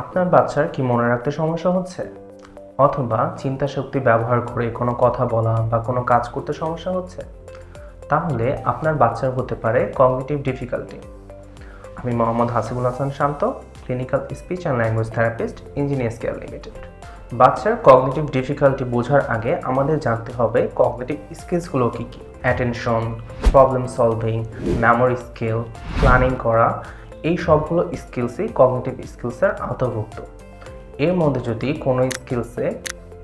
আপনার বাচ্চার কি মনে রাখতে সমস্যা হচ্ছে, অথবা চিন্তা শক্তি ব্যবহার করে কোনো কথা বলা বা কোনো কাজ করতে সমস্যা হচ্ছে? তাহলে আপনার বাচ্চার হতে পারে কগনিটিভ ডিফিকাল্টি। আমি Mohammad Hasibul Hasan Shanto, clinical speech and language therapist, engineers care limited. বাচ্চার কগনিটিভ ডিফিকাল্টি বোঝার আগে আমাদের জানতে হবে কগনিটিভ স্কিলসগুলো কী কী। Attention, problem solving, memory skill, planning করা, এই সবগুলো স্কিলসই কগনিটিভ স্কিলসের আওতাভুক্ত। এর মধ্যে যদি কোনো স্কিলসে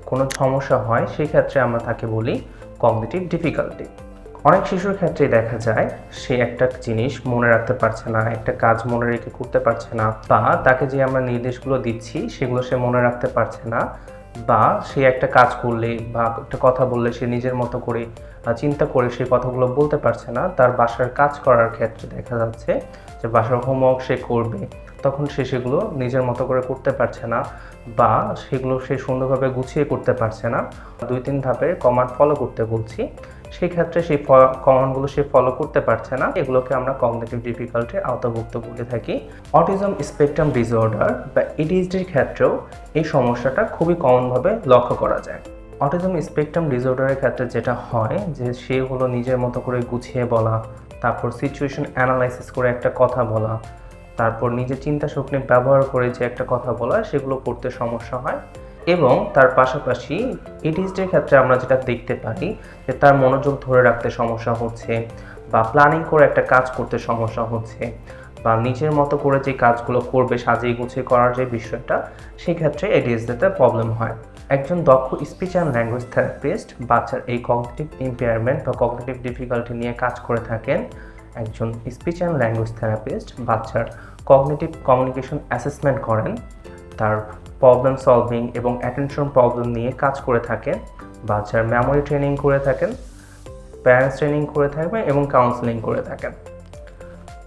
কোনো সমস্যা হয়, সেক্ষেত্রে আমরা তাকে বলি কগনিটিভ ডিফিকাল্টি। অনেক শিশুর ক্ষেত্রে দেখা যায় সে একটা জিনিস মনে রাখতে পারছে না, একটা কাজ মনে রেখে করতে পারছে না, বা তাকে যে আমরা নির্দেশগুলো দিচ্ছি সেগুলো সে মনে রাখতে পারছে না, বা সে একটা কাজ করলে বা একটা কথা বললে সে নিজের মতো করে চিন্তা করে সেই কথাগুলো বলতে পারছে না। তার বাসার কাজ করার ক্ষেত্রে দেখা যাচ্ছে যে বাসার হোমওয়ার্ক সে করবে, তখন সে সেগুলো নিজের মতো করে করতে পারছে না, বা সেগুলো সে সুন্দরভাবে গুছিয়ে করতে পারছে না। 2-3 ধাপের কমান্ড ফলো করতে বলছি, সেই ক্ষেত্রে সেই কমান্ডগুলো সে ফলো করতে পারছে না। এগুলোকে আমরা কগনিটিভ ডিফিকাল্টির আওতাভুক্ত বলে থাকি। অটিজম স্পেকট্রাম ডিসঅর্ডার বা এডিএইচডির ক্ষেত্রেও এই সমস্যাটা খুবই কমনভাবে লক্ষ্য করা যায়। অটিজম স্পেকট্রাম ডিসঅর্ডারের ক্ষেত্রে যেটা হয় যে সে হলো নিজের মতো করে গুছিয়ে বলা, তারপর সিচুয়েশন অ্যানালাইসিস করে একটা কথা বলা, তারপর নিজের চিন্তা শক্তি ব্যবহার করে যে একটা কথা বলা, সেগুলো করতে সমস্যা হয়। এবং তার পাশাপাশি এডিএইচডির ক্ষেত্রে আমরা যেটা দেখতে পারি যে তার মনোযোগ ধরে রাখতে সমস্যা হচ্ছে, বা প্ল্যানিং করে একটা কাজ করতে সমস্যা হচ্ছে, বা নিজের মতো করে যে কাজগুলো করবে সাজিয়ে গুছিয়ে করার যে বিষয়টা, সেক্ষেত্রে এডিএইচডিতে প্রবলেম হয়। একজন দক্ষ স্পিচ অ্যান্ড ল্যাঙ্গুয়েজ থেরাপিস্ট বাচ্চার এই কগনিটিভ ইম্পেয়ারমেন্ট বা কগনিটিভ ডিফিকাল্টি নিয়ে কাজ করে থাকেন। একজন স্পিচ অ্যান্ড ল্যাঙ্গুয়েজ থেরাপিস্ট বাচ্চার কগনিটিভ কমিউনিকেশন অ্যাসেসমেন্ট করেন, তার প্রবলেম সলভিং এবং অ্যাটেনশন প্রবলেম নিয়ে কাজ করে থাকেন, বাচ্চার মেমোরি ট্রেনিং করে থাকেন, প্যারেন্টস ট্রেনিং করে থাকবেন এবং কাউন্সেলিং করে থাকেন।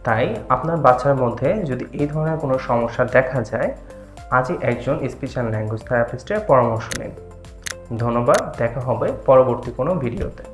তাই আপনার বাচ্চার মধ্যে যদি এই ধরনের কোনো সমস্যা দেখা যায়, আজই একজন স্পিচ অ্যান্ড ল্যাঙ্গুয়েজ থেরাপিস্টের পরামর্শ নিন। ধন্যবাদ, দেখা হবে পরবর্তী কোনো ভিডিওতে।